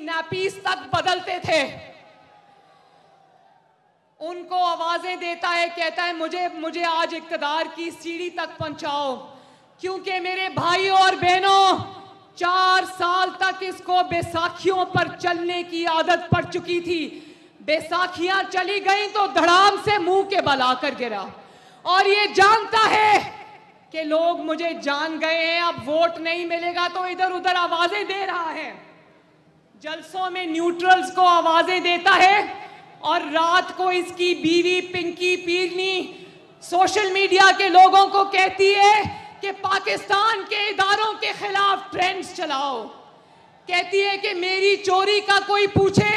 नैपीस तक बदलते थे, उनको आवाजें देता है, कहता है मुझे आज इक्तदार की सीढ़ी तक पहुंचाओ। क्योंकि मेरे भाइयों और बहनों, 4 साल तक इसको बैसाखियों पर चलने की आदत पड़ चुकी थी। बैसाखियां चली गई तो धड़ाम से मुंह के बल आकर गिरा, और ये जानता है कि लोग मुझे जान गए हैं, अब वोट नहीं मिलेगा, तो इधर उधर आवाजें दे रहा है। जलसों में न्यूट्रल्स को आवाजें देता है, और रात को इसकी बीवी पिंकी पीरनी सोशल मीडिया के लोगों को कहती है कि पाकिस्तान के इदारों के खिलाफ ट्रेंड्स चलाओ। कहती है कि मेरी चोरी का कोई पूछे,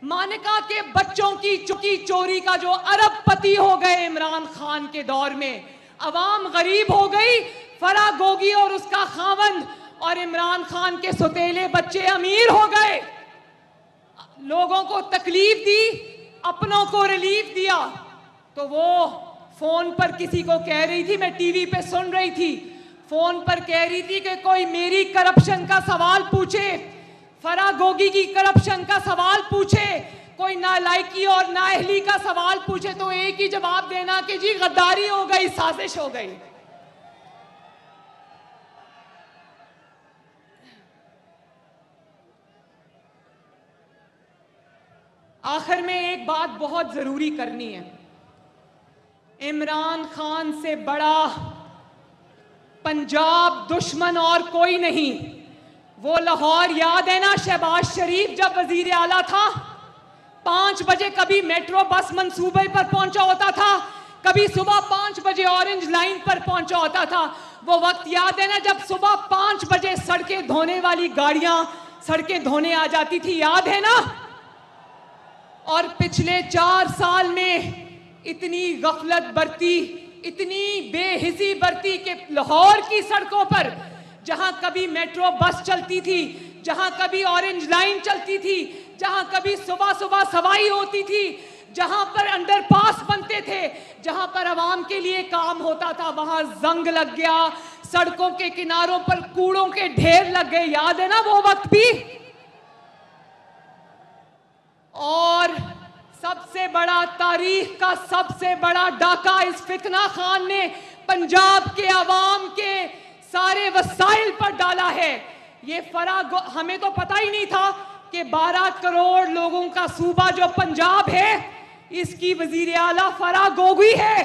मानिका के बच्चों की चोरी का जो अरबपति हो गए इमरान खान के दौर में, अवाम गरीब हो गई, फराह गोगी और उसका खावंद और इमरान खान के सौतेले बच्चे अमीर हो गए। लोगों को तकलीफ दी, अपनों को रिलीफ दिया। तो वो फोन पर किसी को कह रही थी, मैं टीवी पे सुन रही थी, फोन पर कह रही थी कि कोई मेरी करप्शन का सवाल पूछे, फराह गोगी की करप्शन का सवाल पूछे, कोई नालायकी और नाअहली का सवाल पूछे, तो एक ही जवाब देना कि जी गद्दारी हो गई, साजिश हो गई। आखिर में एक बात बहुत जरूरी करनी है। इमरान खान से बड़ा पंजाब दुश्मन और कोई नहीं। वो लाहौर याद है ना, शहबाज शरीफ जब वजीर आला था, 5 बजे कभी मेट्रो बस मंसूबे पर पहुंचा होता था, कभी सुबह 5 बजे ऑरेंज लाइन पर पहुंचा होता था। वो वक्त याद है ना जब सुबह 5 बजे सड़कें धोने वाली गाड़ियां सड़कें धोने आ जाती थी, याद है ना? और पिछले 4 साल में इतनी गफलत बरती, इतनी बेहिसी बरती कि लाहौर की सड़कों पर जहां कभी मेट्रो बस चलती थी, जहां कभी ऑरेंज लाइन चलती थी, जहां कभी सुबह सुबह सवाई होती थी, जहां पर अंडरपास बनते थे, जहां पर आवाम के लिए काम होता था, वहां जंग लग गया, सड़कों के किनारों पर कूड़ों के ढेर लग गए। याद है ना वो वक्त भी? और सबसे बड़ा, तारीख का सबसे बड़ा डाका इस फितना खान ने पंजाब के अवाम के सारे वसाइल पर डाला है। ये हमें तो पता ही नहीं था कि 12 करोड़ लोगों का सूबा जो पंजाब है, इसकी वजीर आला फराह गोगी है,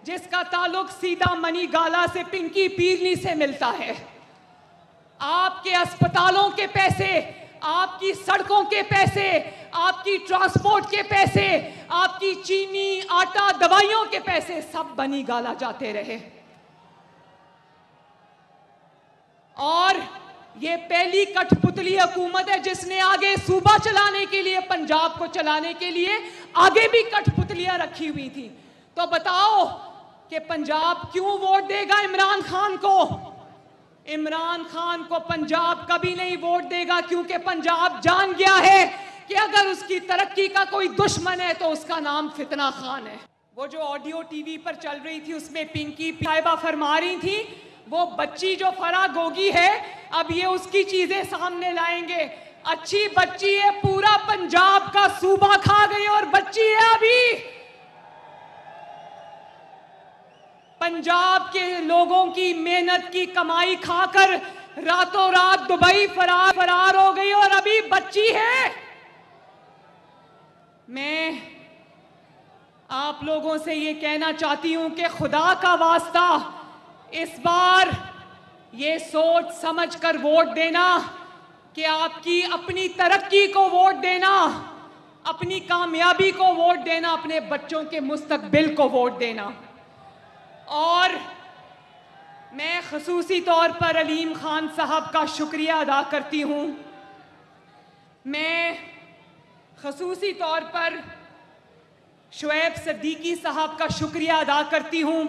जिसका ताल्लुक सीधा मनी गाला से, पिंकी पीरनी से मिलता है। आपके अस्पतालों के पैसे, आपकी सड़कों के पैसे, आपकी ट्रांसपोर्ट के पैसे, आपकी चीनी, आटा, दवाइयों के पैसे सब बनी गाला जाते रहे। और ये पहली कठपुतली हुकूमत है जिसने आगे सूबा चलाने के लिए, पंजाब को चलाने के लिए आगे भी कठपुतलियां रखी हुई थी। तो बताओ कि पंजाब क्यों वोट देगा इमरान खान को? इमरान खान को पंजाब कभी नहीं वोट देगा, क्योंकि पंजाब जान गया है कि अगर उसकी तरक्की का कोई दुश्मन है तो उसका नाम फितना खान है। वो जो ऑडियो टीवी पर चल रही थी उसमें पिंकी साहिबा फरमा रही थी, वो बच्ची जो फराह गोगी है, अब ये उसकी चीजें सामने लाएंगे। अच्छी बच्ची है, पूरा पंजाब का सूबा खा गई और बच्ची है अभी। पंजाब के लोगों की मेहनत की कमाई खाकर रातों रात दुबई फरार हो गई और अभी बच्ची है। मैं आप लोगों से ये कहना चाहती हूं कि खुदा का वास्ता इस बार ये सोच समझ कर वोट देना कि आपकी अपनी तरक्की को वोट देना, अपनी कामयाबी को वोट देना, अपने बच्चों के मुस्तकबिल को वोट देना। और मैं खसूसी तौर पर अलीम खान साहब का शुक्रिया अदा करती हूं। मैं खसूसी तौर पर शुएब सिद्दीकी साहब का शुक्रिया अदा करती हूं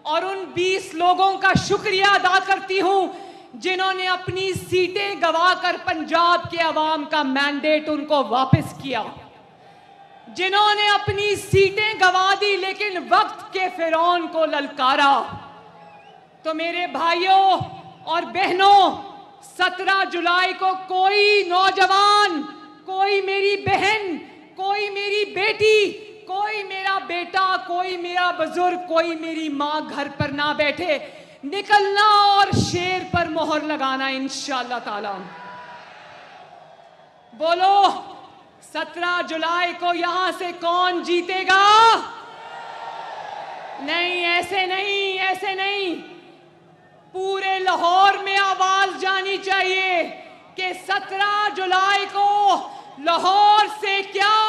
और उन 20 लोगों का शुक्रिया अदा करती हूं जिन्होंने अपनी सीटें गंवाकर पंजाब के अवाम का मैंडेट उनको वापस किया, जिन्होंने अपनी सीटें गंवा दी लेकिन वक्त के फिरौन को ललकारा। तो मेरे भाइयों और बहनों, 17 जुलाई को कोई नौजवान कोई मेरी बहन, कोई मेरी बेटी, कोई मेरा बेटा, कोई मेरा बुजुर्ग, कोई मेरी माँ घर पर ना बैठे, निकलना और शेर पर मोहर लगाना इंशाअल्लाह ताला। बोलो 17 जुलाई को यहां से कौन जीतेगा? नहीं, ऐसे नहीं, ऐसे नहीं। पूरे लाहौर में आवाज जानी चाहिए कि 17 जुलाई को लाहौर से क्या